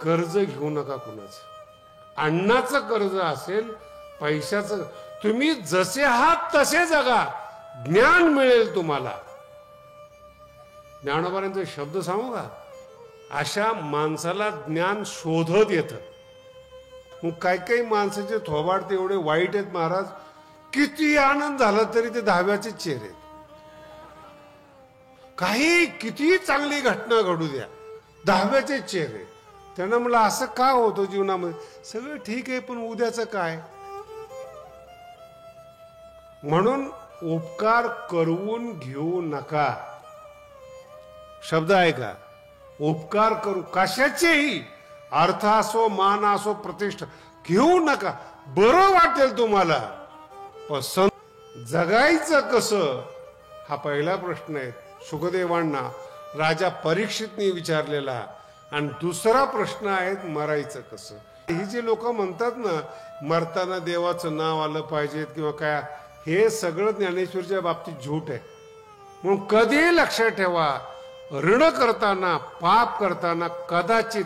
कर्ज घेऊ नका कुणाचं. अन्नाचं कर्ज असेल, पैशाचं. तुम्ही जसे आहात तसे जगा, ज्ञान मिळेल तुम्हाला. ज्ञानोबांचे शब्द सांगू का? अशा माणसाला ज्ञान शोधत येतं. मग काही काही माणसाचे थोबाड ते एवढे वाईट आहेत महाराज, किती आनंद झाला तरी ते दहाव्याचे चेहरे. काही किती चांगली घटना घडू द्या, दहाव्याचे चेहरे. त्यांना म्हणलं असं का होतं जीवनामध्ये? सगळं ठीक आहे पण उद्याचं काय? म्हणून उपकार करवून घेऊ नका. शब्द आहे का? उपकार करू कशाचेही, अर्थ असो, मान असो, प्रतिष्ठा घेऊ नका. बरं वाटेल तुम्हाला, पण जगायचं कसं हा पहिला प्रश्न आहे सुखदेवांना राजा परीक्षितने विचारलेला. आणि दुसरा प्रश्न आहे मरायचं कसं. ही जे लोक म्हणतात ना मरताना देवाचं नाव आलं पाहिजे किंवा काय, हे सगळं ज्ञानेश्वरच्या बाबतीत झूट आहे. म्हणून कधी लक्षात ठेवा, ऋण करताना, पाप करताना कदाचित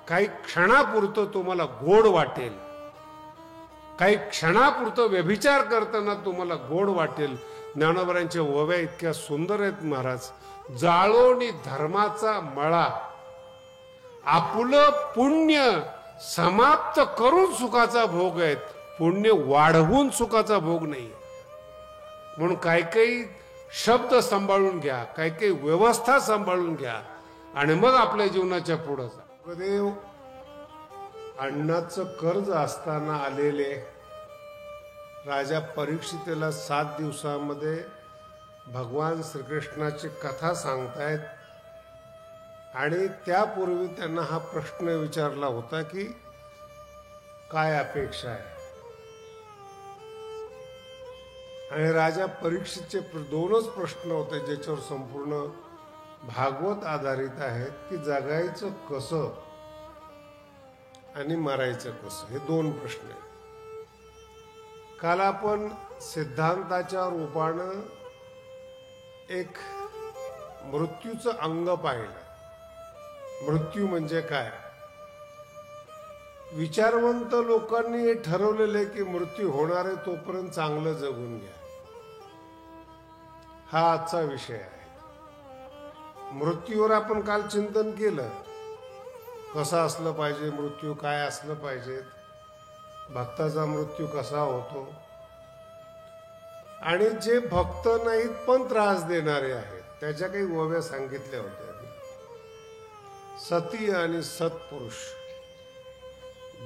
काही क्षणापुरतं तुम्हाला गोड वाटेल, काही क्षणापुरतं व्यभिचार करताना तुम्हाला गोड वाटेल. ज्ञानोबांच्या ओव्या इतक्या सुंदर आहेत महाराज. जाळोनी धर्माचा मळा, आपलं पुण्य समाप्त करून सुखाचा भोग आहेत, पुण्य वाढवून सुखाचा भोग नाही. म्हणून काही काही शब्द सांभाळून घ्या, काही काही व्यवस्था सांभाळून घ्या आणि मग आपल्या जीवनाच्या पुढे जा. सुखदेव अन्नाचं कर्ज असताना आलेले राजा परीक्षितेला 7 दिवसामध्ये भगवान श्रीकृष्णाची कथा सांगतायत. आणि त्यापूर्वी त्यांना हा प्रश्न विचारला होता की काय अपेक्षा आहे. आणि राजा परीक्षितचे 2च प्रश्न होते ज्याच्यावर संपूर्ण भागवत आधारित आहेत की जगायचं कसं आणि मरायचं कसं, हे 2 प्रश्न आहेत. काल आपण सिद्धांताच्या रूपानं एक मृत्यूचं अंग पाहिलं. मृत्यू म्हणजे काय? विचारवंत लोकांनी हे ठरवलेलं आहे की मृत्यू होणार आहे तोपर्यंत चांगलं जगून घ्या. हा आजचा विषय आहे. मृत्यूवर आपण काल चिंतन केलं, कसं असलं पाहिजे मृत्यू, काय असलं पाहिजे, भक्ताचा मृत्यू कसा होतो. आणि जे भक्त नाहीत पण त्रास देणारे आहेत त्याच्या काही ओव्या सांगितल्या होत्या. सती आणि सत्पुरुष,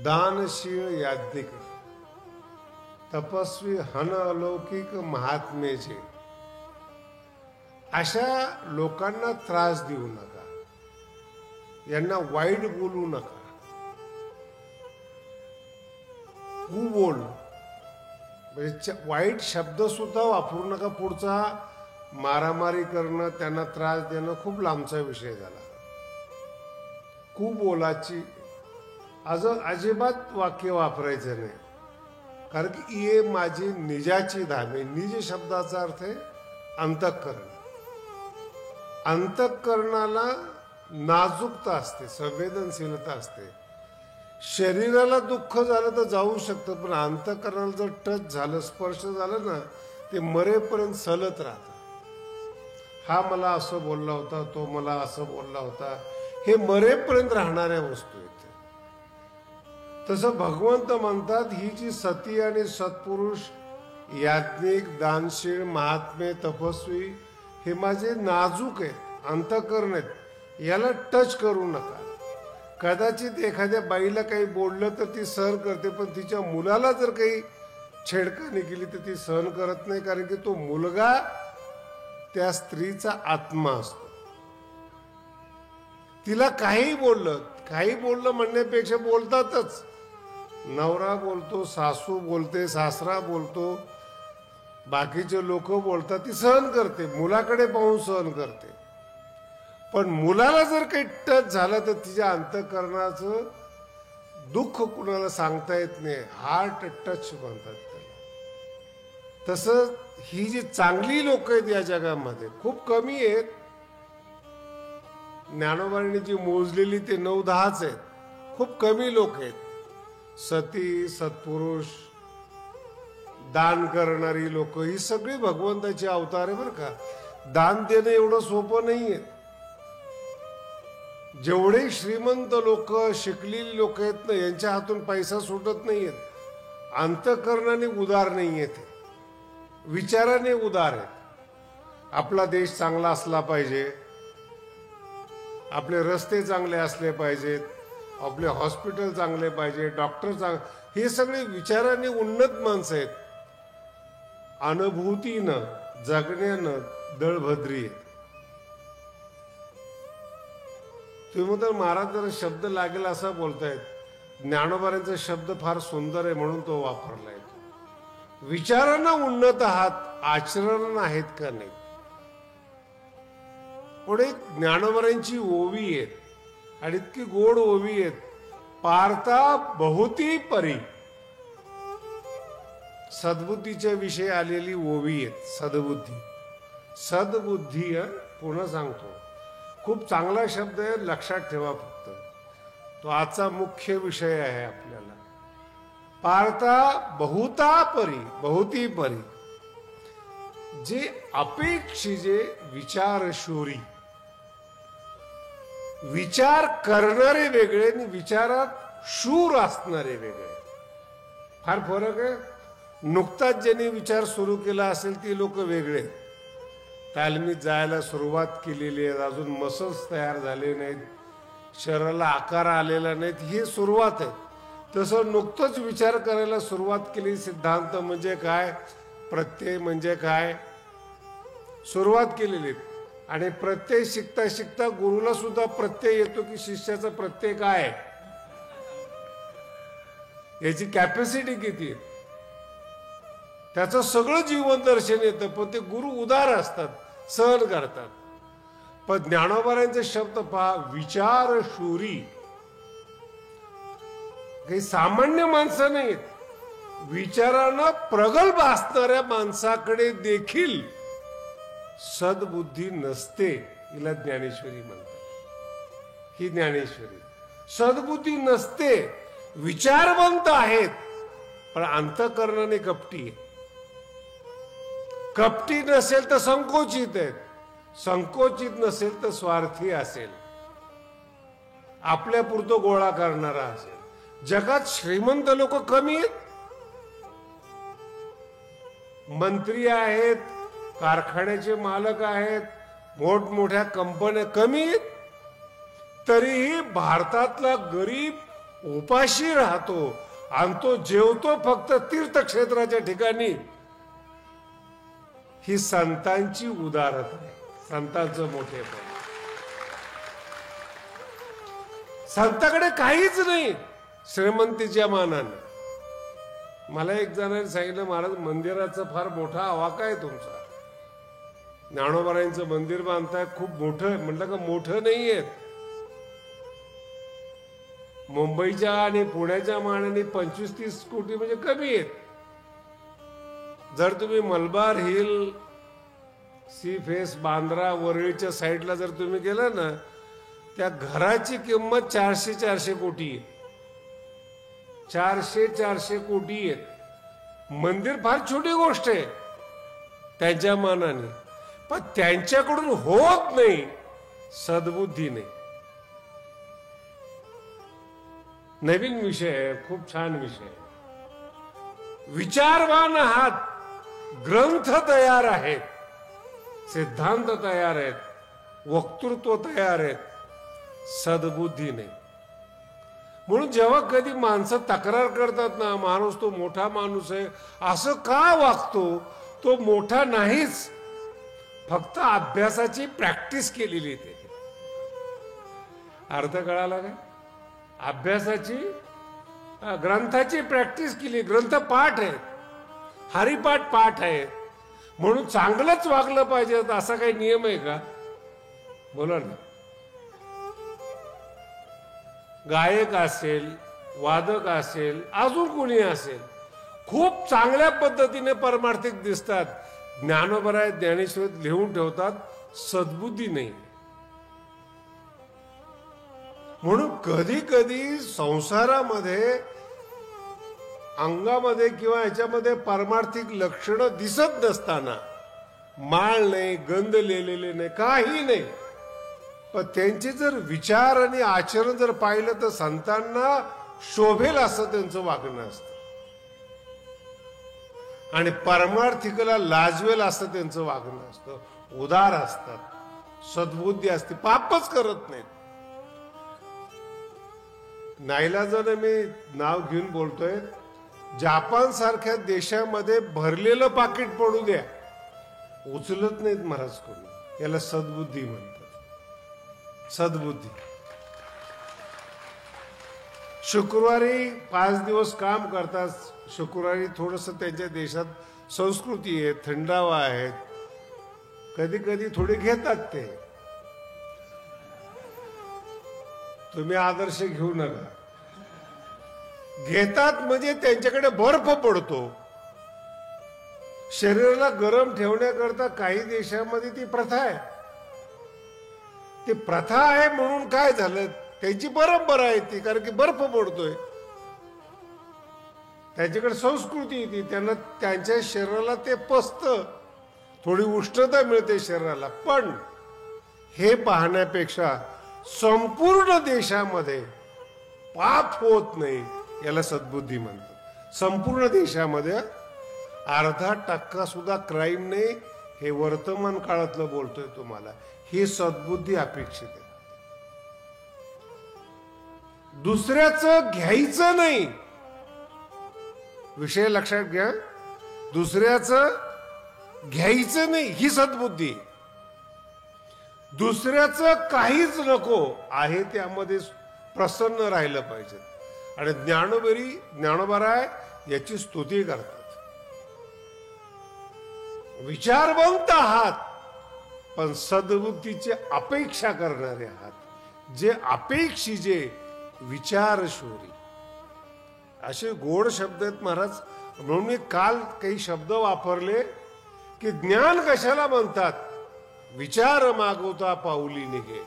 दानशील याज्ञिक, तपस्वी हन अलौकिक महात्मेचे, अशा लोकांना त्रास देऊ नका, यांना वाईट बोलू नका. कुबोल म्हणजे वाईट शब्द सुद्धा वापरू नका. पुढचा मारामारी करणं, त्यांना त्रास देणं खूप लांबचा विषय झाला. कुबोलाची अजिबात वाक्य वापरायचं नाही. कारण की ये माझी निजाची धामे. निज शब्दाचा अर्थ आहे अंतःकरण. अंतःकरणाला नाजूकता असते, संवेदनशीलता असते. शरीराला दुःख झालं तर जाऊ शकतं, पण अंतःकरणाला जर टच झालं, स्पर्श झालं ना, ते मरेपर्यंत सलत राहतं. हा मला असं बोलला होता, तो मला असं बोलला होता, हे मरेपर्यंत राहणाऱ्या वस्तू आहेत. तसं भगवंत म्हणतात ही जी सती आणि सत्पुरुष, याज्ञिक, दानशील, महात्मे, तपस्वी, हे माझे नाजूक आहेत, अंतःकरण आहेत, याला टच करू नका. कदाचित एखाद्या बाईला काही बोललं तर ती सहन करते, पण तिच्या मुलाला जर काही छेडखानी केली तर ती सहन करत नाही. कारण की तो मुलगा त्या स्त्रीचा आत्मा असतो. तिला काही बोललं म्हणण्यापेक्षा बोलतातच. नवरा बोलतो, सासू बोलते, सासरा बोलतो, बाकीचे लोक बोलतात, ती सहन करते, मुलाकडे पाहून सहन करते. पण मुलाला जर काही टच झालं तर तिच्या अंतःकरणाचं दुःख कुणाला सांगता येत नाही. हार्ट टच म्हणतात त्याला. तसं ही जी चांगली लोक आहेत या जगामध्ये खूप कमी आहेत. ज्ञानोबांनी जी मोजलेली ते 9-10च आहेत. खूप कमी लोक आहेत. सती, सत्पुरुष, दान करणारी लोक, ही सगळी भगवंताची अवतार आहे बरं का. दान देणं एवढं सोपं नाहीये. जेवढे श्रीमंत लोक, शिकलेली लोक आहेत ना, यांच्या हातून पैसा सुटत नाहीयेत. अंतःकरणाने उदार नाहीयेत, विचाराने उदार आहेत. आपला देश चांगला असला पाहिजे, आपले रस्ते चांगले असले पाहिजेत, आपले हॉस्पिटल चांगले पाहिजे, डॉक्टर हे सगळे विचाराने उन्नत माणसं आहेत. अनुभूतीनं, जगण्यानं दळभद्री आहेत. तुम्ही म्हणता महाराज जरा शब्द लागेल असा बोलतायत. ज्ञानोबांचा शब्द फार सुंदर आहे म्हणून तो वापरलाय. विचारानं उन्नत आहात, आचरण आहेत का नाही. पुढे ज्ञानोबांची ओवी आहेत आणि इतकी गोड ओवी आहेत. पार्था बहुती परी, सद्बुद्धीच्या विषयी आलेली ओवी आहेत. सद्बुद्धी, सद्बुद्धी. पुन्हा सांगतो, खूप चांगला शब्द आहे, लक्षात ठेवा फक्त. तो आजचा मुख्य विषय आहे आपल्याला. पार्था बहुता परी, बहुती परी. जे अपेक्षिजे विचारशूरी, विचार करणारे वेगळे आणि विचारात शूर असणारे वेगळे. फार फरक आहे. नुकताच ज्यांनी विचार सुरू केला असेल ती लोक वेगळे. तालमीत जायला सुरुवात केलेली आहे, अजून मसल्स तयार झाले नाहीत, शरीराला आकार आलेला नाहीत, ही सुरुवात आहे. तसं नुकतंच विचार करायला सुरुवात केली. सिद्धांत म्हणजे काय, प्रत्यय म्हणजे काय, सुरुवात केलेली. आणि प्रत्यय शिकता शिकता गुरुला सुद्धा प्रत्यय येतो की शिष्याचा प्रत्यय काय आहे, याची कॅपॅसिटी किती आहे, त्याचं सगळं जीवन दर्शन येतं. पण ते गुरु उदार असतात, सहन करतात. पण ज्ञानोबांचे शब्द पहा, विचारशूरी. काही सामान्य माणसं नाहीत. विचारानं प्रगल्भ असणाऱ्या माणसाकडे देखील सद्बुद्धी नसते. हिला ज्ञानेश्वरी म्हणतात. ही ज्ञानेश्वरी. सद्बुद्धी नसते. विचारवंत आहेत पण अंतःकरणाने कपटी आहे. कपटी नसेल तर संकोचित आहेत, संकोचित नसेल तर स्वार्थी असेल, आपल्या पुरतं गोळा करणारा असेल. जगात श्रीमंत लोक कमी आहेत, मंत्री आहेत, कारखान्याचे मालक आहेत, मोठमोठ्या कंपन्या कमी आहेत. तरीही भारतातला गरीब उपाशी राहतो आणि तो जेवतो फक्त तीर्थक्षेत्राच्या ठिकाणी. ही संतांची उदारता आहे, संतांचं मोठेपण. संताकडे काहीच नाही श्रीमंतीच्या मानानं. मला एक जणांनी सांगितलं, महाराज मंदिराचा फार मोठा आवाका आहे तुमचा, ज्ञानोबांचं मंदिर बांधताय, खूप मोठं. म्हटलं का मोठं नाहीये, मुंबईच्या आणि पुण्याच्या मानाने 25-30 कोटी म्हणजे कमी आहेत. जर तुम्ही Malabar Hill, Sea Face, Bandra, वरळीच्या साईडला जर तुम्ही गेला ना, त्या घराची किंमत 400-400 कोटी आहे. 400-400 कोटी आहेत. मंदिर फार छोटी गोष्ट आहे त्यांच्या मानाने, पण त्यांच्याकडून होत नाही सद्बुद्धी नाही. नवीन विषय आहे, खूप छान विषय. विचारवान आहात, ग्रंथ तयार आहेत, सिद्धांत तयार आहेत, वक्तृत्व तयार आहेत, सद्बुद्धी नाही. म्हणून जेव्हा कधी माणसं तक्रार करतात ना, माणूस तो मोठा माणूस आहे, असं का वागतो, तो मोठा नाहीच, फक्त अभ्यासाची प्रॅक्टिस केलेली. त्याची अर्थ कळाला काय? अभ्यासाची, ग्रंथाची प्रॅक्टिस केली. ग्रंथ पाठ आहे, हरिपाठ पाठ आहे, म्हणून चांगलंच वागलं पाहिजे असा काही नियम आहे का? बोला ना. गायक असेल, वादक असेल, अजून कोणी असेल, खूप चांगल्या पद्धतीने परमार्थिक दिसतात. ज्ञानोबा ज्ञानेश्वरीत लिहून ठेवतात, सद्बुद्धी नाही. म्हणून कधी कधी संसारामध्ये अंगामध्ये किंवा याच्यामध्ये पारमार्थिक लक्षणं दिसत नसताना, माळ नाही, गंध लिहिलेले नाही, काही नाही, पण त्यांचे जर विचार आणि आचरण जर पाहिलं तर संतांना शोभेल असं त्यांचं वागणं असतं आणि परमार्थिकला लाजवेल असं त्यांचं वागणं असतं. उदार असतात, सद्बुद्धी असते, पापच करत नाहीत. नाईलाजाने मी नाव घेऊन बोलतोय, जपान सारख्या देशामध्ये भरलेलं पाकिट पडू द्या, उचलत नाहीत महाराज कोणी. याला सद्बुद्धी म्हणतात. सद्बुद्धी. शुक्रवारी 5 दिवस काम करतात. शुक्रवारी थोडस त्यांच्या देशात संस्कृती आहे, थंडावा आहेत, कधी कधी थोडे घेतात. ते तुम्ही आदर्श घेऊ नका. घेतात म्हणजे त्यांच्याकडे बर्फ पडतो. शरीराला गरम ठेवण्याकरता काही देशामध्ये ती प्रथा आहे. ती प्रथा आहे म्हणून काय झालं, त्यांची परंपरा आहे ती, कारण की बर्फ पडतोय. त्यांच्याकडे संस्कृती ती, त्यांना त्यांच्या शरीराला ते पचतं, थोडी उष्णता मिळते शरीराला. पण हे पाहण्यापेक्षा संपूर्ण देशामध्ये पाप होत नाही, याला सद्बुद्धी म्हणतात. संपूर्ण देशामध्ये 0.5% सुद्धा क्राईम नाही. हे वर्तमान काळातलं बोलतोय तुम्हाला. ही सद्बुद्धी अपेक्षित आहे. दुसऱ्याचं घ्यायचं नाही, विषय लक्षात घ्या. दुसऱ्याचं घ्यायचं नाही ही सद्बुद्धी. दुसऱ्याचं काहीच नको आहे त्यामध्ये प्रसन्न राहिलं पाहिजे. आणि ज्ञानोबराय याची स्तुती करतात. विचारवंत आहात पण सद्बुद्धीची अपेक्षा करणारे आहात. जे अपेक्षी, जे विचारशोरी, असे गोड शब्द आहेत महाराज. म्हणून मी काल काही शब्द वापरले की ज्ञान कशाला म्हणतात. विचार मागवता पाऊली निघे,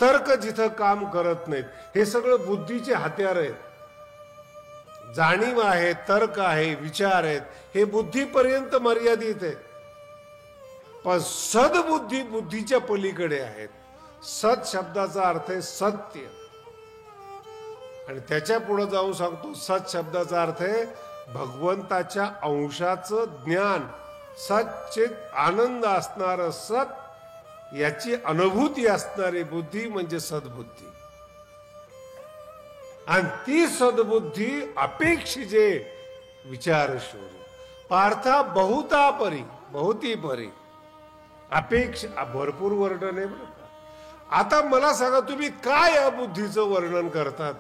तर्क जिथं काम करत नाहीत. हे सगळं बुद्धीचे हत्यार आहेत. जाणीव आहे, तर्क आहे, विचार आहेत, हे बुद्धीपर्यंत मर्यादित आहेत. पण सद्बुद्धी बुद्धीच्या पलीकडे आहेत. सत शब्दाचा अर्थ आहे सत्य, आणि त्याच्या पुढे जाऊन सांगतो सत शब्दाचा अर्थ आहे भगवंताच्या अंशाचं ज्ञान, सच्चित आनंद असणार सत, याची अनुभूती असणारी बुद्धी म्हणजे सद्बुद्धी. आणि ती सद्बुद्धी अपेक्षिजे विचारशोरी. पार्था बहुता परी, बहुती परी. अपेक्षा भरपूर वर्णन आहे बरं का. आता मला सांगा, तुम्ही काय या बुद्धीचं वर्णन करतात,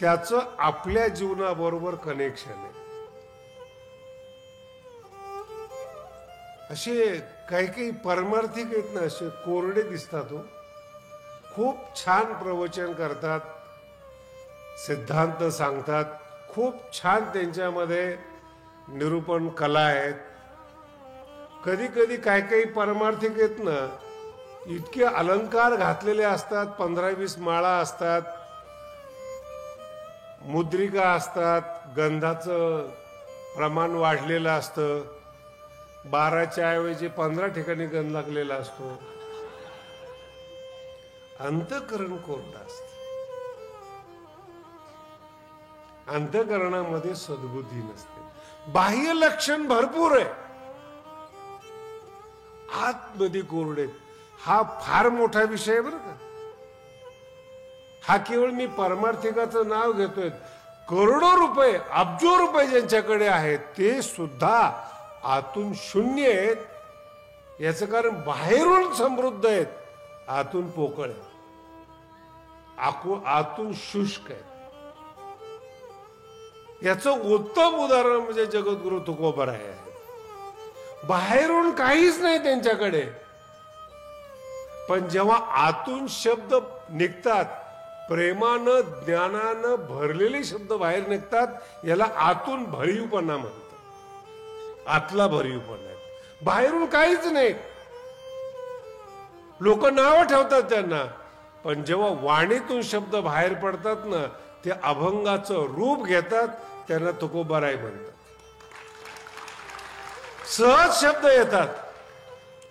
त्याचं आपल्या जीवनाबरोबर कनेक्शन आहे. असे काही काही परमार्थिक आहेत ना, असे कोरडे दिसतात हो. खूप छान प्रवचन करतात, सिद्धांत सांगतात, खूप छान त्यांच्यामध्ये निरूपण कला आहेत. कधी कधी काय काही परमार्थिक आहेत ना, इतके अलंकार घातलेले असतात, 15-20 माळा असतात, मुद्रिका असतात, गंधाचं प्रमाण वाढलेलं असतं, 12च्या ऐवजी 15 ठिकाणी गंध लागलेला असतो. अंतःकरण कोरडं असतं. अंतःकरणामध्ये सद्बुद्धी नसते. बाह्य लक्षण भरपूर आहे, आतमध्ये कोरडे. हा फार मोठा विषय आहे बरं का. हा केवळ मी परमार्थिकाचं नाव घेतोय. करोडो रुपये, अब्जो रुपये ज्यांच्याकडे आहेत ते सुद्धा आतून शून्य आहेत. याचं कारण बाहेरून समृद्ध आहेत, आतून पोकळ आहेत, आतून शुष्क आहेत. याचं उत्तम उदाहरण म्हणजे जगद्गुरु तुकोबराय आहे. बाहेरून काहीच नाही त्यांच्याकडे, पण जेव्हा आतून शब्द निघतात, प्रेमानं ज्ञानानं भरलेले शब्द बाहेर निघतात, याला आतून भरीवपणा म्हणतात. आतला भरीवपणा आहे, बाहेरून काहीच नाही. लोक नावं ठेवतात त्यांना, पण जेव्हा वाणीतून शब्द बाहेर पडतात ना, ते अभंगाचं रूप घेतात, त्यांना तुकोबाराय म्हणतात. सहज शब्द येतात,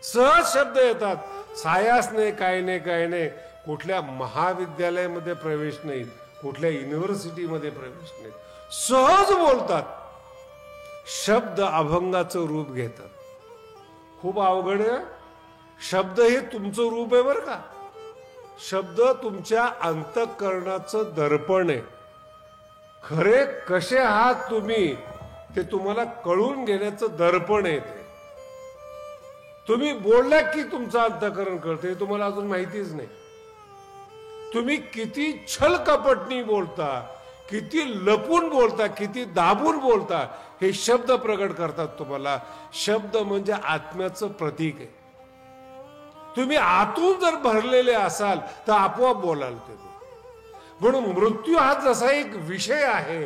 सहज शब्द येतात. सायास नाही, काय नाही, काय नाही. कुठल्या महाविद्यालयामध्ये प्रवेश नाही, कुठल्या युनिव्हर्सिटीमध्ये प्रवेश नाही. सहज बोलतात, शब्द अभंगाचं रूप घेतात. खूप अवघड आहे. शब्द हे तुमचं रूप आहे बरं का. शब्द तुमच्या अंतःकरणाचं दर्पण आहे. खरे कसे आहात तुम्ही ते तुम्हाला कळून घेण्याचं दर्पण आहे ते. तुम्ही बोलला की तुमचं अंतःकरण कळतं, हे तुम्हाला अजून माहितीच नाही. तुम्ही किती छल कपटनी बोलता, किती लपून बोलता, किती दाबून बोलता, हे शब्द प्रगट करतात तुम्हाला. शब्द म्हणजे आत्म्याचं प्रतीक आहे. तुम्ही आतून जर भरलेले असाल तर आपोआप बोलाल ते. म्हणून मृत्यू हा जसा एक विषय आहे,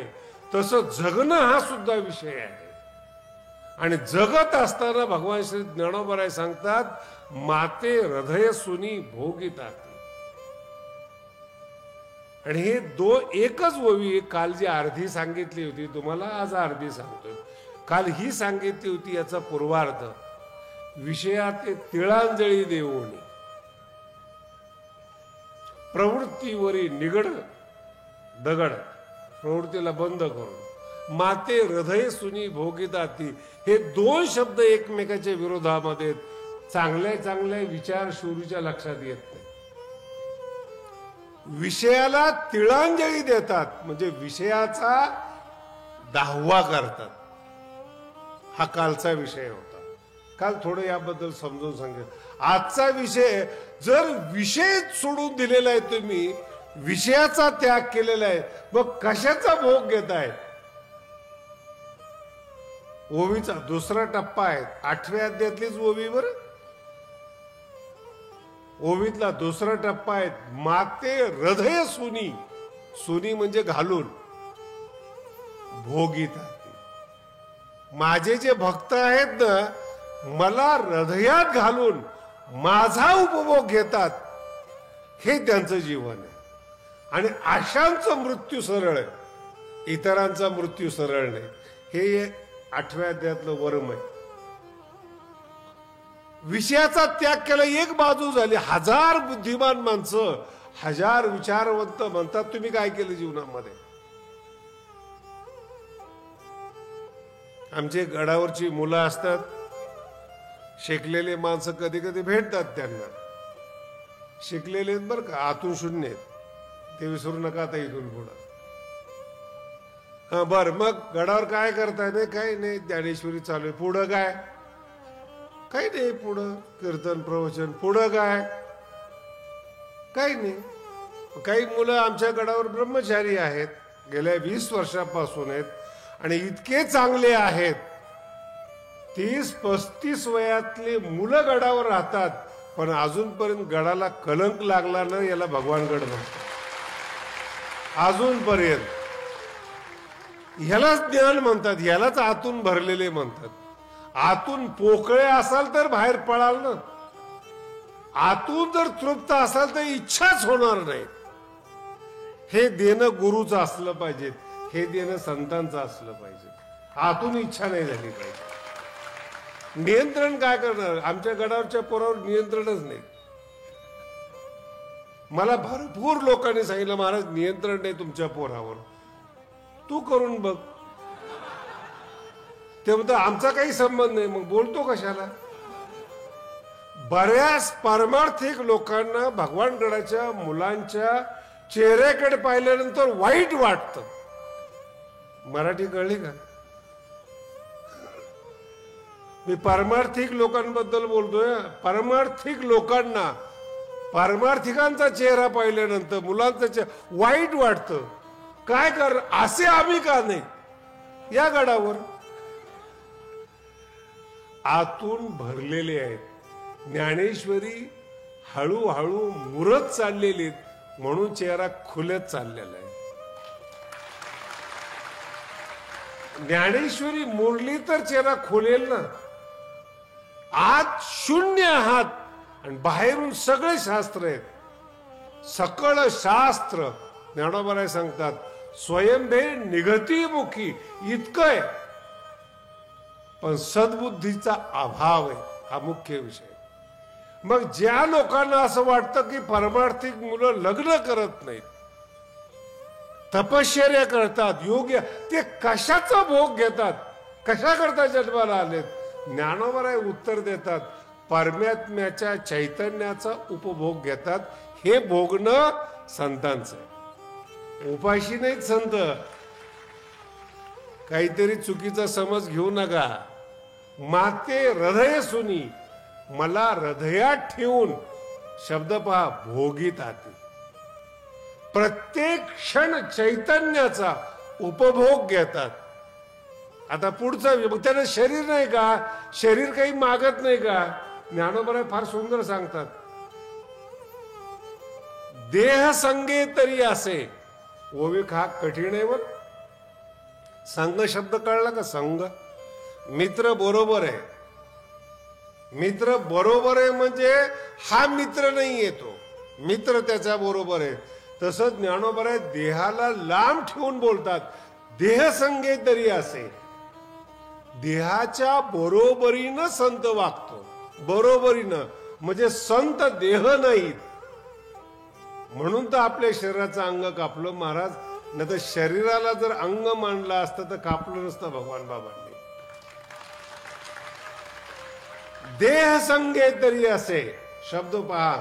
तसं जगणं हा सुद्धा विषय आहे. आणि जगत असताना भगवान श्री ज्ञानोबराय सांगतात, माते हृदय सुनी भोगितात. आणि हे एकच ओवी काल जी अर्धी सांगितली होती तुम्हाला, आज अर्धी सांगतोय. काल ही सांगितली होती याचा पूर्वार्ध, विषयात तिळांजळी देऊन प्रवृत्तीवरी निगड दगड, प्रवृत्तीला बंद करून माते हृदय सुनी भोगिताती. हे दोन शब्द एकमेकाच्या विरोधामध्ये. चांगल्या चांगल्या विचार शूरूच्या लक्षात येत नाही. विषयाला तिळांजळी देतात म्हणजे विषयाचा दाहवा करतात. हा कालचा विषय होता. काल थोडं याबद्दल समजून सांगेल. आजचा विषय, जर विषय सोडून दिलेला आहे, तुम्ही विषयाचा त्याग केलेला आहे, मग कशाचा भोग घेताय. ओवीचा दुसरा टप्पा आहे, 8व्या अध्यायातलीच ओवी. बरं, ओवीतला दुसरा टप्पा आहे, माते हृदय सुनी. सुनी म्हणजे घालून, भोगितात. माझे जे भक्त आहेत ना, मला हृदयात घालून माझा उपभोग घेतात, हे त्यांचं जीवन आहे. आणि अशांचा मृत्यू सरळ आहे, इतरांचा मृत्यू सरळ नाही. हे 8व्या अध्यायातलं वर्म आहे. विषयाचा त्याग केला एक बाजू झाली. 1000 बुद्धिमान माणसं, 1000 विचारवंत म्हणतात, तुम्ही काय केलं जीवनामध्ये. आमचे गडावरची मुलं असतात, शिकलेले माणसं कधी कधी भेटतात त्यांना. शिकलेले आहेत बरं का, आतून शून्य आहेत, ते विसरू नका आता इथून पुढं. हा बर, मग गडावर काय करताय. नाही काही नाही, ज्ञानेश्वरी चालू आहे. पुढं काय, काही नाही. पुढं कीर्तन प्रवचन. पुढं काय, काही नाही. काही मुलं आमच्या गडावर ब्रह्मचारी आहेत, गेल्या 20 वर्षापासून आहेत, आणि इतके चांगले आहेत. 30-35 वयातले मुलं गडावर राहतात, पण अजूनपर्यंत गडाला कलंक लागला ना, याला भगवान गड म्हणतात. अजूनपर्यंत ह्यालाच ज्ञान म्हणतात, ह्यालाच आतून भरलेले म्हणतात. आतून पोकळे असाल तर बाहेर पडाल ना. आतून जर तृप्त असाल तर इच्छाच होणार नाही. हे देणं गुरुचं असलं पाहिजे, हे देणं संतांचं असलं पाहिजे. आतून इच्छा नाही झाली पाहिजे. नियंत्रण काय करणार. आमच्या गडावरच्या पोरावर नियंत्रणच नाही. मला भरपूर लोकांनी सांगितलं, महाराज नियंत्रण नाही तुमच्या पोरावर, तू करून बघ. ते म्हणतो आमचा काही संबंध नाही, मग बोलतो कशाला. बऱ्याच पारमार्थिक लोकांना भगवान गडाच्या मुलांच्या चेहऱ्याकडे पाहिल्यानंतर वाईट वाटतं. मराठी कळली का. मी पारमार्थिक लोकांबद्दल बोलतोय. पारमार्थिक लोकांना, पारमार्थिकांचा चेहरा पाहिल्यानंतर मुलांचा वाईट वाटतं. काय कर, असे आम्ही का नाही या गडावर. आतून भरलेले आहेत. ज्ञानेश्वरी हळूहळू मुरत चाललेली, म्हणून चेहरा खुलत चाललेला आहे. ज्ञानेश्वरी मुरली तर चेहरा खुलेल ना. आत शून्य आहात आणि बाहेरून सगळे शास्त्र आहेत. सकळ शास्त्र ज्ञानोबा सांगतात स्वयंभे निगतीमुखी इतकं आहे, पण सद्बुद्धीचा अभाव आहे, हा मुख्य विषय. मग ज्या लोकांना असं वाटतं की परमार्थिक मुलं लग्न करत नाहीत, तपश्चर्या करतात, योग्य, ते कशाचा भोग घेतात, कशा करता जन्माला आलेत? ज्ञानोबा उत्तर देतात परमात्म्याच्या चैतन्याचा उपभोग घेतात. हे भोगणं संतांचं आहे, उपाशी नाहीत संत. काहीतरी चुकीचा समज घेऊ नका. माते हृदय सुनी, मला हृदयात ठेवून, शब्द पहा, भोगीत आते. प्रत्येक क्षण चैतन्याचा उपभोग घेतात. आता पुढचं, त्यांना शरीर नाही का? शरीर काही मागत नाही का? ज्ञानोबा फार सुंदर सांगतात, देह संगे तरी असे. ओविक हा कठीण आहे. बघ, संघ शब्द कळला का? संघ, मित्र बरोबर आहे. मित्र बरोबर आहे म्हणजे हा मित्र नाही येतो, मित्र त्याच्या बरोबर आहे. तसंच ज्ञानोबा देहाला लांब ठेवून बोलतात, देह संगे तरी असे. देहाच्या बरोबरीनं संत वागतो, बरोबरीनं, म्हणजे संत देह नाहीत. म्हणून तर आपल्या शरीराचं अंग कापलं महाराज, नाही तर शरीराला जर अंग मानलं असतं तर कापलं नसतं भगवान बाबांनी. देह संगे तरी असे शब्द पहा.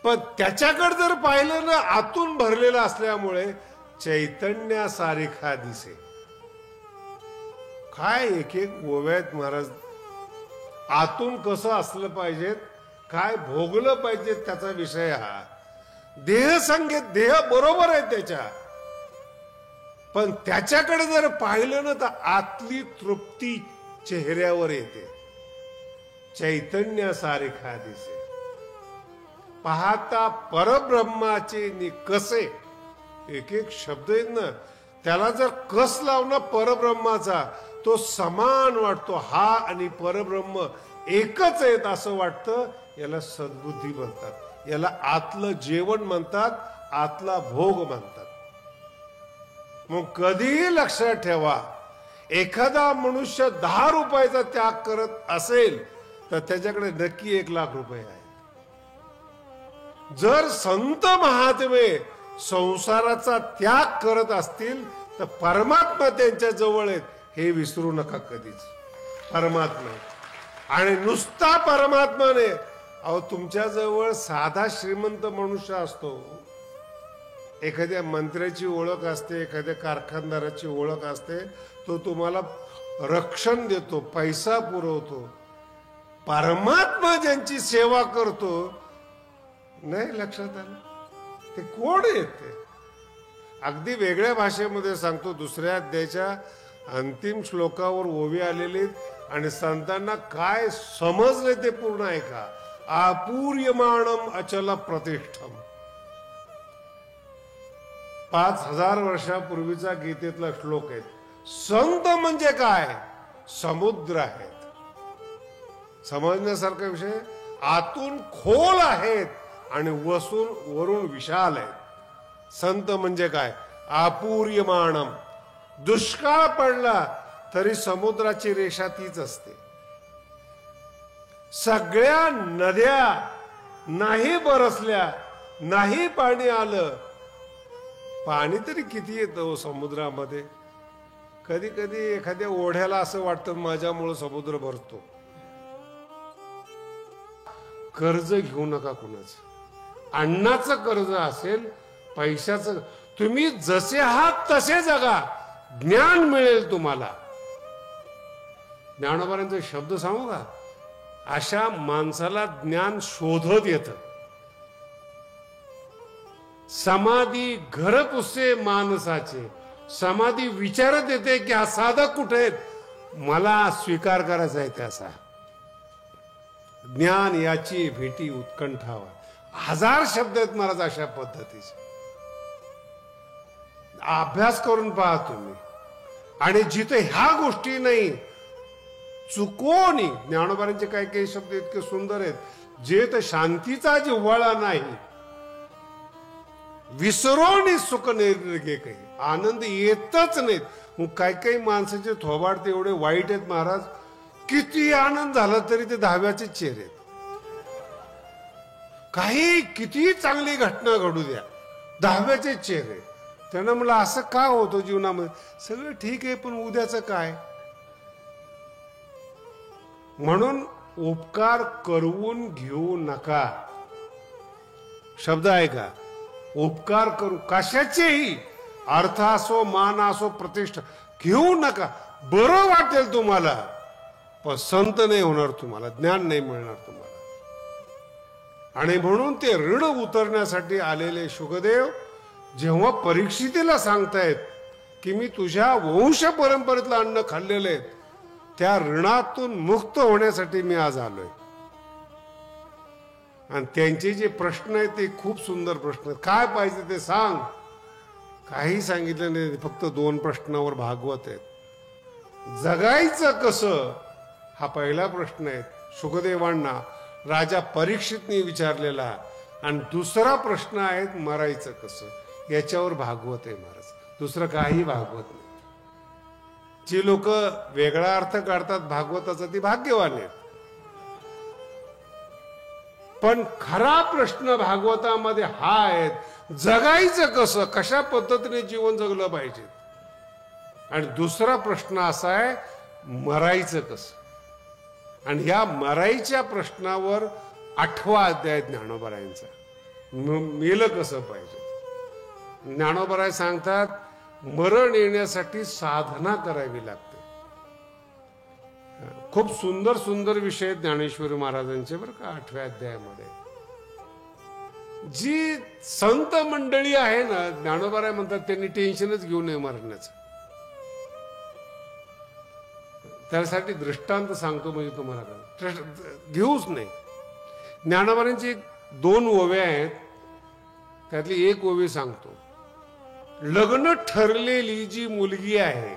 पण त्याच्याकडे जर पाहिलं ना, आतून भरलेलं असल्यामुळे चैतन्यासारखा दिसे. काय एक एक ओव्यात महाराज, आतून कसं असलं पाहिजे, काय भोगलं पाहिजे, त्याचा विषय हा. देह संगे, देह बरोबर आहे त्याच्या, पण त्याच्याकडे जर पाहिलं ना तर आतली तृप्ती चेहऱ्यावर येते, चैतन्यासारखा दिसे. पाहता परब्रह्माचे निकसे, एक एक शब्द आहेत ना, त्याला जर कस लावणं परब्रह्माचा, तो समान वाटतो. हा आणि परब्रह्म एकच आहेत असं वाटतं. याला सद्बुद्धी म्हणतात, याला आतलं जेवण म्हणतात, आतला भोग म्हणतात. मग कधीही लक्षात ठेवा, एखादा मनुष्य 10 रुपयाचा त्याग करत असेल तर त्याच्याकडे नक्की 1 लाख रुपये आहेत. जर संत महात्मे संसाराचा त्याग करत असतील तर परमात्मा त्यांच्या जवळ आहेत, हे विसरू नका कधीच. परमात्मा, आणि नुसता परमात्माने, अहो तुमच्या जवळ साधा श्रीमंत मनुष्य असतो, एखाद्या मंत्र्याची ओळख असते, एखाद्या कारखानदाराची ओळख असते, तो तुम्हाला रक्षण देतो, पैसा पुरवतो. परमात्मा ज्यांची सेवा करतो, नाही लक्षात आलं ते कोण येते? अगदी वेगळ्या भाषेमध्ये सांगतो, दुसऱ्या अध्यायाच्या अंतिम श्लोकावर ओवी आलेली, आणि संतांना काय समजले ते पूर्ण ऐका. आपूर्यमाणम अचल प्रतिष्ठम, 5000 वर्षापूर्वीचा गीतेतला श्लोक आहे. संत म्हणजे काय? समुद्र आहेत. समजण्यासारखा विषय, आतून खोल आहेत आणि वरून विशाल आहेत. संत म्हणजे काय? आपूर्यमाणम. दुष्काळ पडला तरी समुद्राची रेषा तीच असते. सगळ्या नद्या नाही बरसल्या, नाही पाणी आलं, पाणी तरी किती येतं समुद्रामध्ये. कधी कधी एखाद्या ओढ्याला असं वाटतं माझ्यामुळे समुद्र भरतो. कर्ज घेऊ नका कुणाचं. अन्नाचं कर्ज असेल, पैशाचं, तुम्ही जसे आहात तसे जगा, ज्ञान मिळेल तुम्हाला. ज्ञानोबांचे शब्द सांगू का? अशा माणसाला ज्ञान शोधत येतं. समाधी घर पुसे माणसाचे, समाधी विचारत येते की हा साधक कुठे आहेत, मला स्वीकार करायचा आहे त्याचा. ज्ञान याची भेटी उत्कंठावा. 1000 शब्द आहेत महाराज अशा पद्धतीचे. अभ्यास करून पहा तुम्ही. आणि जिथे ह्या गोष्टी नाही, चुकोनी, ज्ञानोबांचे काही काही शब्द इतके सुंदर आहेत, जे तर शांतीचा जिव्हाळा नाही, विसरून सुख निर्गे काही आनंद येतच नाहीत. मग काही काही माणसाचे थोबाड ते एवढे वाईट आहेत महाराज, किती आनंद झाला तरी ते दहाव्याचे चेहरे आहेत. काही किती चांगली घटना घडू द्या, दहाव्याचे चेहरे. त्यांना मला असं का होतं जीवनामध्ये, सगळं ठीक आहे पण उद्याचं काय. म्हणून उपकार करवून घेऊ नका. शब्द आहे का, उपकार करू कशाचेही, अर्थ असो मान असो प्रतिष्ठा घेऊ नका. बरं वाटेल तुम्हाला पण संत नाही होणार, तुम्हाला ज्ञान नाही मिळणार तुम्हाला. आणि म्हणून ते ऋण उतरण्यासाठी आलेले शुकदेव जेव्हा परीक्षितीला सांगतायत की मी तुझ्या वंश परंपरेतलं अन्न खाल्लेलं आहे, त्या ऋणातून मुक्त होण्यासाठी मी आज आलोय. आणि त्यांचे जे प्रश्न आहेत ते खूप सुंदर प्रश्न आहेत. काय पाहिजे ते सांग. काही सांगितलं नाही, फक्त 2 प्रश्नावर भागवत आहेत. जगायचं कसं हा पहिला प्रश्न आहे शुकदेवांना राजा परीक्षितने विचारलेला. आणि दुसरा प्रश्न आहे मरायचं कसं, याच्यावर भागवत आहे महाराज. दुसरं काही भागवत नाही. जी लोक वेगळा अर्थ काढतात भागवताचा ती भाग्यवान आहेत. पण खरा प्रश्न भागवतामध्ये हा आहे, जगायचं कसं, कशा पद्धतीने जीवन जगलं पाहिजे. आणि दुसरा प्रश्न असा आहे मरायचं कसं. आणि या मरायच्या प्रश्नावर 8वा अध्याय ज्ञानोबरायांचा, मेलं कसं पाहिजे. ज्ञानोबराय सांगतात मरण येण्यासाठी साधना करावी लागते. खूप सुंदर सुंदर विषय ज्ञानेश्वरी महाराजांचे बरं का 8व्या अध्यायामध्ये. जी संत मंडळी आहे ना, ज्ञानोबराय म्हणतात त्यांनी टेन्शनच घेऊ नये मरण्याचं. त्यासाठी दृष्टांत सांगतो म्हणजे तुम्हाला घेऊच नाही. ज्ञानोबरांची 2 ओव्या आहेत, त्यातली एक ओवी सांगतो. लग्न ठरलेली जी मुलगी आहे,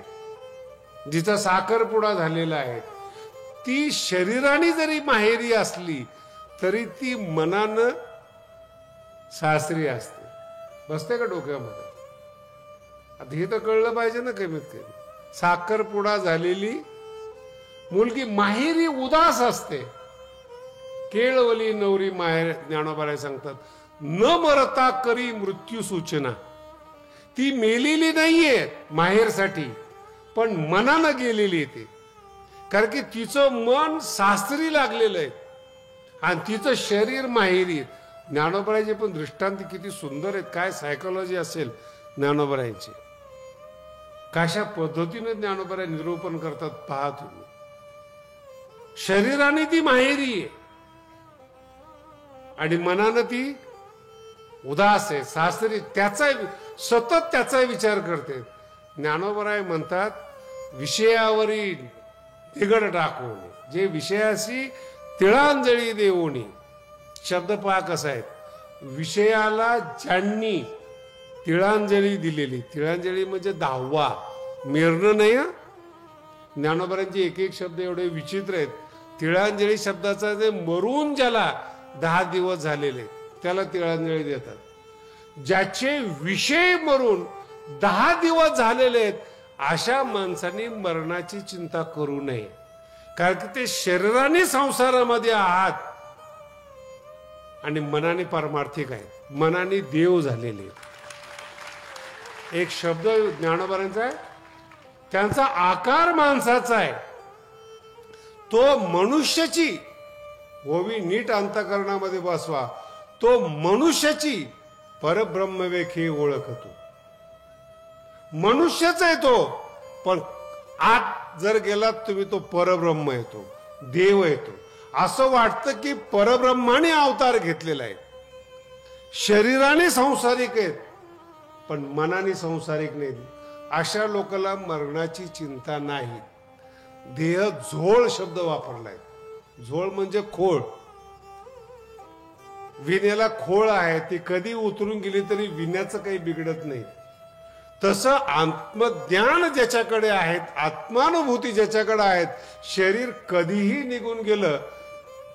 जिचा साखरपुडा झालेला आहे, ती शरीराने जरी माहेरी असली तरी ती मनानं सासरी असते. बसते का डोक्यामध्ये. आता हे तर कळलं पाहिजे ना कमीत कमी. साखरपुडा झालेली मुलगी माहेरी उदास असते. केळवली नवरी माहेर, ज्ञानोबराय सांगतात न मरता करी मृत्यू सूचना. ती मेलेली नाहीये माहेरसाठी, पण मनानं गेलेली ती. कारण की तिचं मन सासरी लागलेलं आहे आणि तिचं शरीर माहेरी. ज्ञानोबरायचे पण दृष्टांत किती सुंदर आहेत. काय सायकोलॉजी असेल ज्ञानोबरायची, कशा पद्धतीने ज्ञानोबराय निरूपण करतात पहा तुम्ही. शरीराने ती माहेरी आहे आणि मनानं ती उदास आहे, सासरी. सतत त्याचा विचार करते. ज्ञानोबराय म्हणतात विषयावरी तिगड टाकून, जे विषयाशी तिळांजळी देऊनी. शब्द पहा कसा आहे. विषयाला ज्यांनी तिळांजळी दिलेली, तिळांजळी म्हणजे 10वा, मिरणं नाही. ज्ञानोबरांचे एक एक शब्द एवढे विचित्र आहेत. तिळांजळी शब्दाचा जे मरून ज्याला 10 दिवस झालेले त्याला तिळांजळी देतात. ज्याचे विषय मरून 10 दिवस झालेले आहेत अशा माणसांनी मरणाची चिंता करू नये. कारण की ते शरीराने संसारामध्ये आहात आणि मनाने पारमार्थिक आहेत, मनाने देव झालेले. एक शब्द ज्ञानोबरांचा आहे, त्यांचा आकार माणसाचा आहे. तो मनुष्याची ओवी नीट अंतःकरणामध्ये बसवा. तो मनुष्याची परब्रह्मवेख हे ओळखतो. मनुष्यच आहे तो, पण आत जर गेलात तुम्ही तो परब्रह्म येतो, देव येतो. असं वाटतं की परब्रह्माने अवतार घेतलेला आहे. शरीराने संसारिक आहेत पण मनाने संसारिक नाही. अशा लोकांना मरणाची चिंता नाही. देह झोळ शब्द वापरलाय. झोळ म्हणजे खोळ. विण्याला खोळ आहे, ती कधी उतरून गेली तरी विण्याचं काही बिघडत नाही. तसं आत्मज्ञान ज्याच्याकडे आहेत, आत्मानुभूती ज्याच्याकडे आहेत, शरीर कधीही निघून गेलं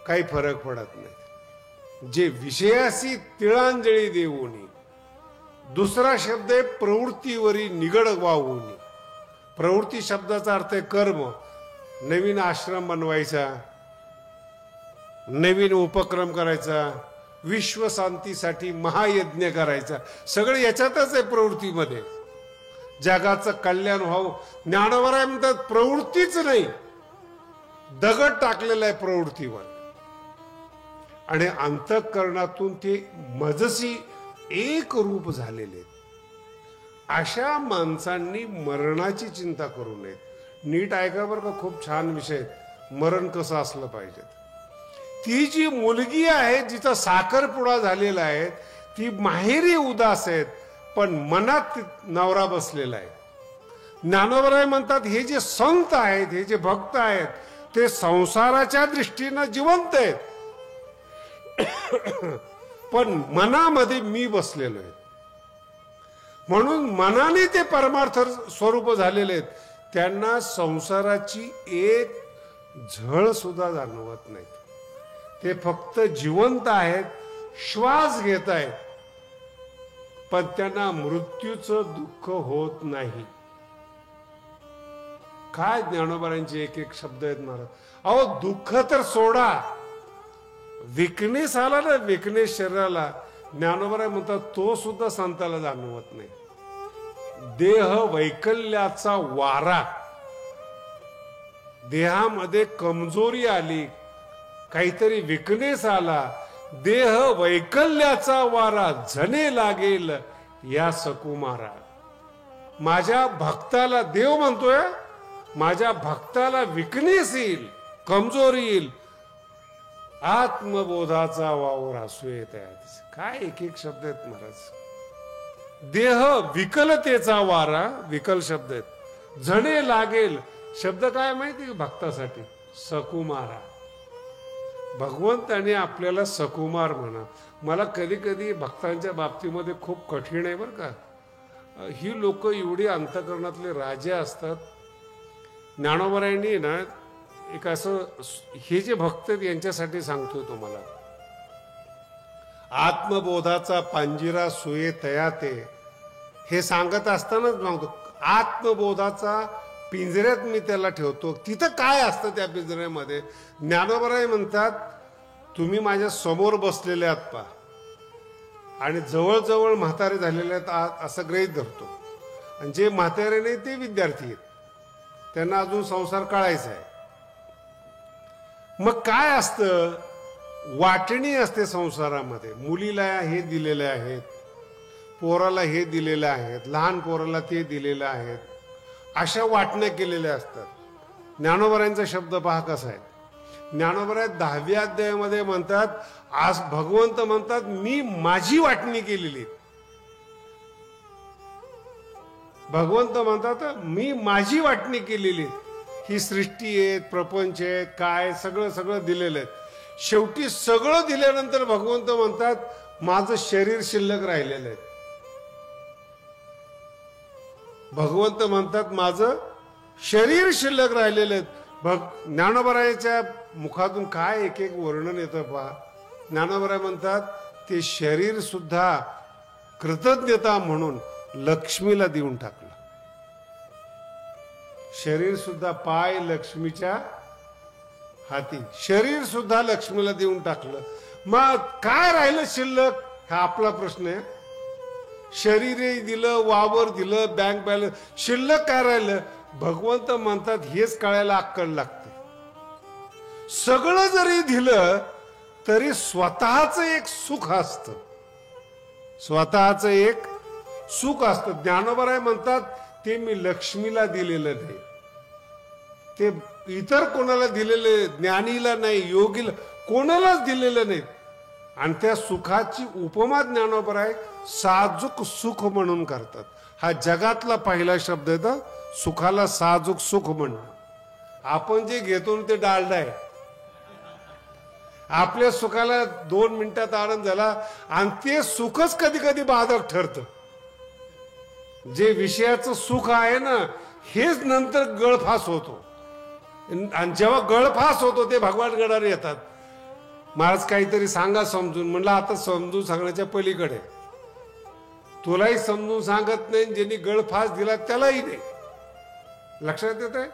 काही फरक पडत नाही. जे विषयाशी तिळांजळी देऊनी दुसरा शब्द आहे प्रवृत्तीवरी निगड वाहून. प्रवृत्ती शब्दाचा अर्थ आहे कर्म. नवीन आश्रम बनवायचा, नवीन उपक्रम करायचा, विश्व शांतीसाठी महायज्ञ करायचा, सगळं याच्यातच आहे प्रवृत्तीमध्ये. जगाचं कल्याण व्हावं. ज्ञानोबराय म्हणतात प्रवृत्तीच नाही, दगड टाकलेला आहे प्रवृत्तीवर, आणि अंतःकरणातून ते मजसी एक रूप झालेले. अशा माणसांनी मरणाची चिंता करू नये. नीट ऐका बरं का, खूप छान विषय. मरण कसं असलं पाहिजे. ती जी मुलगी आहे जिचा साखरपुडा झालेला आहे, ती माहेरी उदास आहेत, पण मनात नवरा बसलेला आहे. ज्ञानोबराय म्हणतात हे जे संत आहेत, हे जे भक्त आहेत, ते संसाराच्या दृष्टीनं जिवंत आहेत, पण मनामध्ये मी बसलेलो आहे. म्हणून मनाने ते परमार्थ स्वरूप झालेले आहेत. त्यांना संसाराची एक झळ सुद्धा जाणवत नाही. ते फक्त जिवंत आहेत, श्वास घेत आहेत, पण त्यांना मृत्यूचं दुःख होत नाही. काय ज्ञानोबारांचे एक एक शब्द आहेत महाराज. अहो दुःख तर सोडा, विकनेस आला ना, विकनेस शरीराला, ज्ञानोबराय म्हणतात तो सुद्धा संताला जाणवत नाही. देह वैकल्याचा वारा, देहामध्ये कमजोरी आली, काहीतरी विकनेस आला, देह वैकल्याचा वारा झणे लागेल या सकुमारा. माझ्या भक्ताला, देव म्हणतोय, माझ्या भक्ताला विकनेस येईल, कमजोरी येईल, आत्मबोधाचा वावर असू येत आहे. काय एक एक शब्द आहेत महाराज. देह विकलतेचा वारा, विकल शब्द आहेत. झणे लागेल शब्द काय माहिती का भक्तासाठी? सकुमारा. भगवंताने आपल्याला सकुमार म्हणा. मला कधी कधी भक्तांच्या बाबतीमध्ये खूप कठीण आहे बरं का. ही लोक एवढी अंतःकरणातले राजे असतात. ज्ञानोबरायांनी ना एक असं, हे जे भक्त यांच्यासाठी सांगतोय तुम्हाला, आत्मबोधाचा पांजिरा सुये तयाते, हे सांगत असतानाच सांगतो आत्मबोधाचा पिंजऱ्यात मी त्याला ठेवतो. तिथं काय असतं त्या पिंजऱ्यामध्ये? ज्ञानोबराय म्हणतात तुम्ही माझ्या समोर बसलेले आहात पा, आणि जवळजवळ म्हातारे झालेले आहेत असं गृहीत धरतो, आणि जे म्हातारे नाही ते विद्यार्थी आहेत, त्यांना अजून संसार कळायचा आहे. मग काय असतं? वाटणी असते संसारामध्ये. मुलीला हे दिलेले आहेत, पोराला हे दिलेले आहेत, लहान पोराला ते दिलेले आहेत, अशा वाटण्या केलेल्या असतात. ज्ञानोबरायांचा शब्द पहा कसा आहे. ज्ञानोबराय 10व्या अध्यायामध्ये म्हणतात, आज भगवंत म्हणतात मी माझी वाटणी केलेली. भगवंत म्हणतात मी माझी वाटणी केलेली. ही सृष्टी आहे, प्रपंच आहे, काय सगळं सगळं दिलेलं आहे. शेवटी सगळं दिल्यानंतर भगवंत म्हणतात माझं शरीर शिल्लक राहिलेलं आहे. भगवंत म्हणतात माझं शरीर शिल्लक राहिलेलं आहे. ज्ञानोबरायाच्या मुखातून काय एक एक वर्णन येतं पहा. ज्ञानोबराय म्हणतात ते शरीर सुद्धा कृतज्ञता म्हणून लक्ष्मीला देऊन टाकलं. शरीर सुद्धा, पाय लक्ष्मीच्या हाती, शरीर सुद्धा लक्ष्मीला देऊन टाकलं. मग काय राहिलं शिल्लक? हा आपला प्रश्न आहे. शरीरही दिलं, वावर दिलं, बँक बॅलन्स, शिल्लक काय राहिलं? भगवंत म्हणतात हेच कळायला अक्कल लागते. सगळं जरी दिलं तरी स्वतःच एक सुख असतं, स्वतःच एक सुख असतं. ज्ञानोबराय म्हणतात ते मी लक्ष्मीला दिलेलं नाही, ते इतर कोणाला दिलेले, ज्ञानीला नाही, योगीला, कोणालाच दिलेलं नाही. आणि त्या सुखाची उपमा ज्ञानोबराय साजूक सुख म्हणून करतात. हा जगातला पहिला शब्द आहे तर सुखाला साजूक सुख म्हणणं. आपण जे घेतो ते डालडा आहे. आपल्या सुखाला 2 मिनिटात आनंद झाला, आणि ते सुखच कधी कधी बाधक ठरतं. जे विषयाचं सुख आहे ना, हेच नंतर गळफास होतो, आणि जेव्हा गळफास होतो ते भगवान गडावर येतात. महाराज काहीतरी सांगा समजून. म्हणलं आता समजून सांगण्याच्या पलीकडे. तुलाही समजून सांगत नाही, ज्यांनी गळफास दिला त्यालाही नाही. लक्षात येत आहे?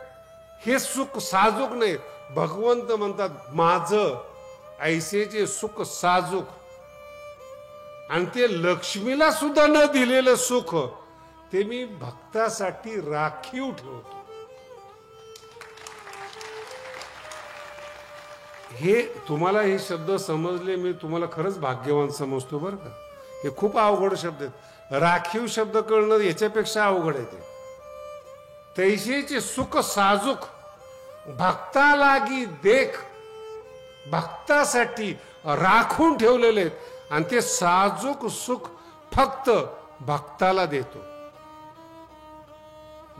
हे सुख साजूक नाही. भगवंत म्हणतात माझं ऐसेचे सुख साजूक. आणि ते लक्ष्मीला सुद्धा न दिलेलं सुख ते मी भक्तासाठी राखीव ठेवतो. हे तुम्हाला हे शब्द समजले, मी तुम्हाला खरंच भाग्यवान समजतो बरं का. हे खूप अवघड शब्द आहेत. राखीव शब्द कळणं याच्यापेक्षा अवघड आहे. ते तैसेचे सुख साजूक भक्ता लागी देख, भक्तासाठी राखून ठेवलेले आहेत. आणि ते साजूक सुख फक्त भक्ताला देतो.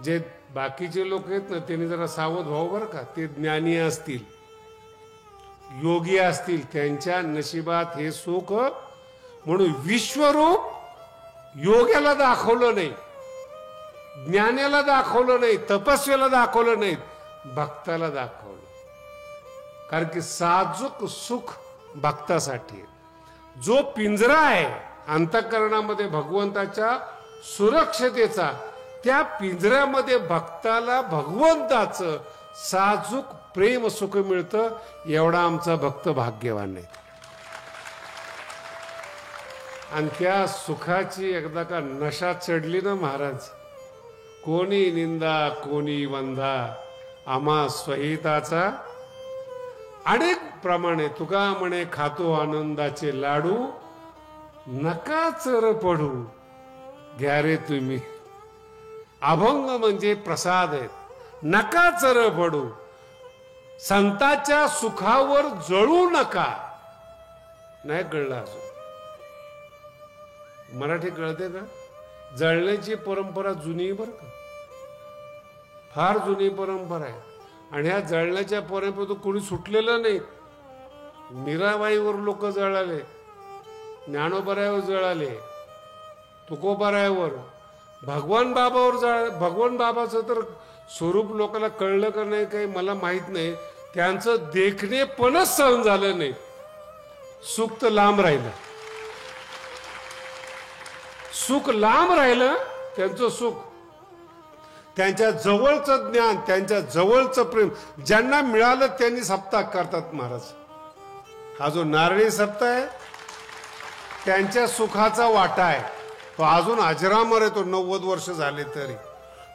जे बाकीचे लोक आहेत ना त्यांनी जरा सावध व्हावं बरं का. ते ज्ञानी असतील, योगी असतील, त्यांच्या नशिबात हे सुख. म्हणून विश्वरूप योग्याला दाखवलं नाही, ज्ञानाला दाखवलं नाही, तपस्याला दाखवलं नाही, भक्ताला दाखवलं. कारण की साजूक सुख भक्तासाठी. जो पिंजरा आहे अंतःकरणामध्ये भगवंताच्या सुरक्षतेचा, त्या पिंजऱ्यामध्ये भक्ताला भगवंताचं साजूक प्रेम सुख मिळतं. एवढा आमचा भक्त भाग्यवान आहे. आणि त्या सुखाची एकदा का नशा चढली ना महाराज, कोणी निंदा कोणी वंदा आम्हा स्वहिताचा. अनेक प्रमाणे तुका म्हणे खातो आनंदाचे लाडू, नका चर पडू घ्या रे तुम्ही. अभंग म्हणजे प्रसाद आहेत. नका चर पडू, संताच्या सुखावर जळू नका. नाही कळलं अजून? मराठी कळते का? जळण्याची परंपरा जुनी बरं का, फार जुनी परंपरा आहे. आणि ह्या जळण्याच्या परंपरेतून कोणी सुटलेलं नाही. मीराबाईवर लोक जळाले, ज्ञानोबरायावर जळाले, तुकोबारायावर, भगवान बाबावर जळ. भगवान बाबाचं तर स्वरूप लोकांना कळलं का नाही काही मला माहित नाही. त्यांचं देखणेपणच सहन झालं नाही. सुख तर लांब राहिलं, सुख लांब राहिलं. त्यांचं सुख, त्यांच्या जवळचं ज्ञान, त्यांच्या जवळचं प्रेम ज्यांना मिळालं त्यांनी सप्ताह करतात महाराज. हा जो नारळी सप्ताह आहे त्यांच्या सुखाचा वाटा आहे. तो अजून अजरामर आहे. तो 90 वर्ष झाले तरी.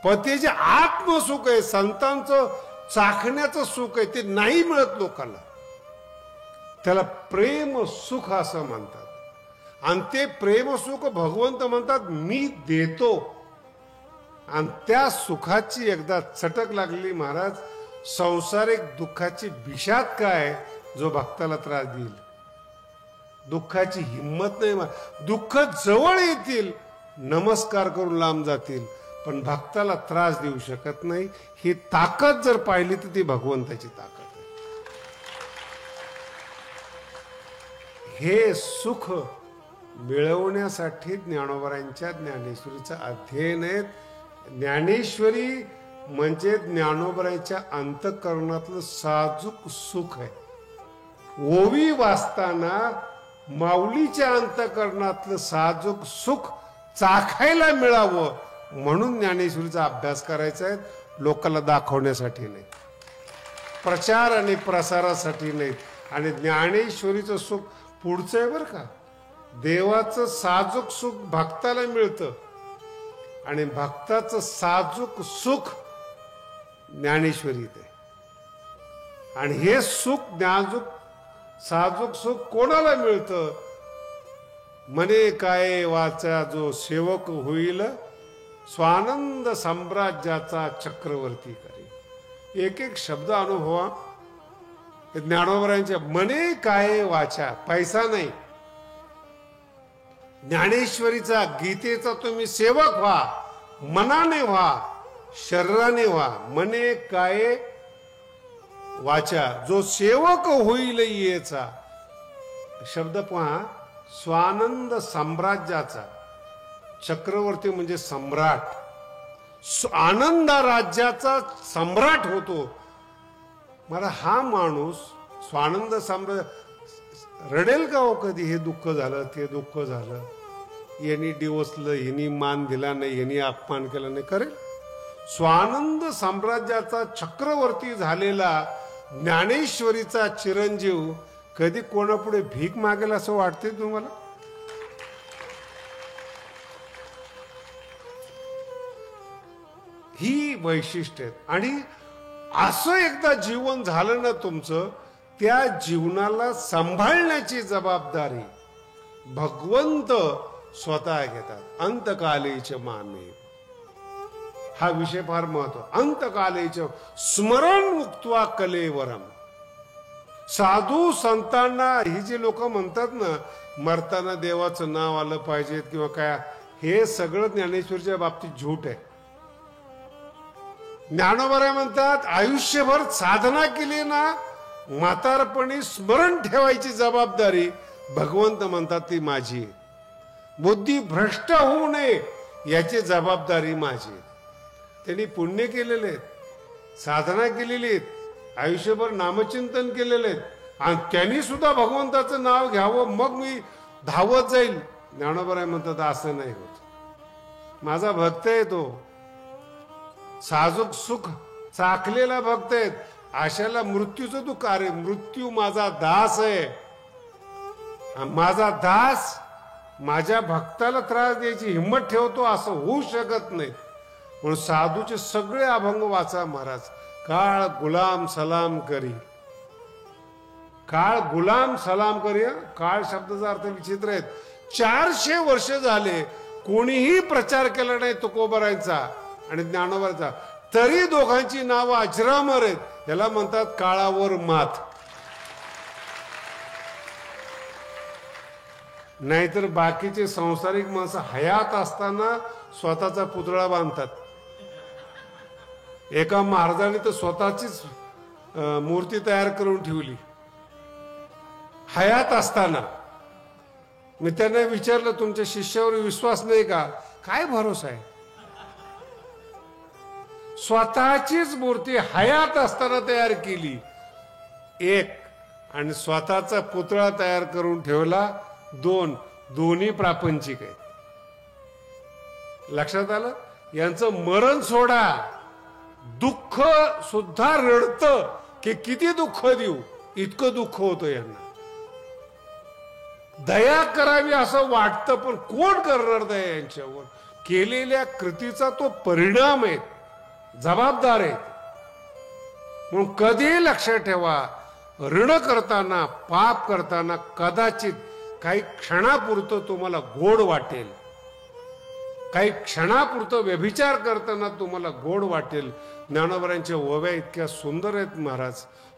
पण ते जे आत्मसुख आहे, संतांचं चाखण्याचं सुख आहे, ते नाही मिळत लोकांना. त्याला प्रेम सुख असं म्हणतात. आणि ते प्रेम सुख भगवंत म्हणतात मी देतो. आणि त्या सुखाची एकदा चटक लागली महाराज, संसारिक दुःखाची विषाद काय जो भक्ताला त्रास देईल. दुःखाची हिंमत नाही. दुःख जवळ येतील, नमस्कार करून लांब जातील, पण भक्ताला त्रास देऊ शकत नाही. ही ताकद जर पाहिली तर ती भगवंताची ताकद आहे. हे सुख मिळवण्यासाठी ज्ञानोबरायांच्या ज्ञानेश्वरीचं अध्ययन आहे. ज्ञानेश्वरी म्हणजे ज्ञानोबरायांच्या अंतःकरणातलं साजूक सुख आहे. ओवी वाचताना माऊलीच्या अंतःकरणातलं साजूक सुख चाखायला मिळावं म्हणून ज्ञानेश्वरीचा अभ्यास करायचा आहे. लोकांना दाखवण्यासाठी नाही, प्रचार आणि प्रसारासाठी नाही. आणि ज्ञानेश्वरीचं सुख पुढचं आहे बरं का. देवाचं साजूक सुख भक्ताला मिळतं आणि भक्ताचं साजूक सुख ज्ञानेश्वरीत आहे. आणि हे सुख ज्ञाजूक साजूक सुख कोणाला मिळतं? मने काय वाचा जो सेवक होईल, स्वानंद साम्राज्याचा चक्रवर्ती करी. एक एक शब्द अनुभवा. ज्ञानोबरायांच्या मने काय वाचा, पैसा नाही. ज्ञानेश्वरीचा गीतेचा तुम्ही सेवक व्हा, मनाने व्हा, शरीराने व्हा. मने काय वाचा जो सेवक होईल येचा. शब्द पहा, स्वानंद साम्राज्याचा चक्रवर्ती म्हणजे सम्राट. आनंद राज्याचा सम्राट होतो. मला हा माणूस स्वानंद साम्राज्य रडेल का हो कधी? हे दुःख झालं, ते दुःख झालं. यांनी डिवचलं, यांनी मान दिला नाही, यांनी अपमान केला नाही, करेल. स्वानंद साम्राज्याचा चक्रवर्ती झालेला ज्ञानेश्वरीचा चिरंजीव कधी कोणापुढे भीक मागेल असं वाटते तुम्हाला? ही वैशिष्ट्य आहेत. आणि असं एकदा जीवन झालं ना तुमचं, त्या जीवनाला सांभाळण्याची जबाबदारी भगवंत स्वतः घेतात. अंतकालेच मामे, हा विषय फार महत्वाचा. अंतकालेच स्मरण मुक्त्वा कलेवरम. साधू संतांना ही जी लोक म्हणतात ना मरताना देवाचं नाव आलं पाहिजे किंवा काय, हे सगळं ज्ञानेश्वरीच्या बाबतीत झूट आहे. ज्ञानोबा म्हणतात आयुष्यभर साधना केली ना, म्हातारपणी स्मरण ठेवायची जबाबदारी भगवंत म्हणतात ती माझी. बुद्धी भ्रष्ट होऊ नये याची जबाबदारी माझी. त्यांनी पुण्य केलेले आहेत, साधना केलेली आहेत, आयुष्यभर नामचिंतन केलेले आहेत, आणि त्यांनी सुद्धा भगवंताचं नाव घ्यावं मग मी धावत जाईल. ज्ञानोबा म्हणतात असं नाही होत. माझा भक्त आहे तो, साजूक सुख चाखलेला भक्त आहेत. अशाला मृत्यूचं तू कार्य, मृत्यू माझा दास आहे. माझा दास माझ्या भक्ताला त्रास द्यायची हिंमत ठेवतो असं होऊ शकत नाही. म्हणून साधूचे सगळे अभंग वाचा महाराज. काळ गुलाम सलाम करी, काळ गुलाम सलाम करी. काळ शब्दाचा अर्थ विचित्र आहेत. 400 वर्ष झाले कोणीही प्रचार केला नाही तुकोबारायांचा आणि ज्ञानोबाचा, तरी दोघांची नावं अजरामर आहेत. याला म्हणतात काळावर मात. नाहीतर बाकीचे संसारिक माणसं हयात असताना स्वतःचा पुतळा बांधतात. एका महाराजांनी तर स्वतःचीच मूर्ती तयार करून ठेवली हयात असताना. मी त्यांना विचारलं तुमच्या शिष्यावर विश्वास नाही का? काय भरोसा आहे? स्वतःचीच मूर्ती हयात असताना तयार केली एक, आणि स्वतःचा पुतळा तयार करून ठेवला दोन. दोन्ही प्रापंचिक आहेत. लक्षात आलं? यांचं मरण सोडा, दुःख सुद्धा रडतं की किती दुःख देऊ, इतकं दुःख होतं यांना. दया करावी असं वाटतं, पण कोण करणार दया यांच्यावर? केलेल्या कृतीचा तो परिणाम आहे, जबाबदार आहे. म्हणून कधी लक्षात ठेवा, ऋण करताना, पाप करताना कदाचित काही क्षणापुरतं तुम्हाला गोड वाटेल, काही क्षणापुरतं व्यभिचार करताना तुम्हाला गोड वाटेल. ज्ञानोबांच्या ओव्या इतक्या सुंदर आहेत महाराज.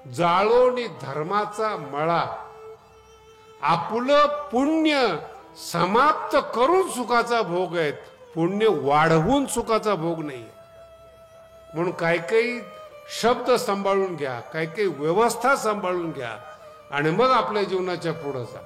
जाळोनी धर्माचा मळा, आपलं पुण्य समाप्त करून सुखाचा भोग आहेत, पुण्य वाढवून सुखाचा भोग नाही. म्हणून काही काही शब्द सांभाळून घ्या, काही काही व्यवस्था सांभाळून घ्या, आणि मग आपल्या जीवनाच्या पुढे जा.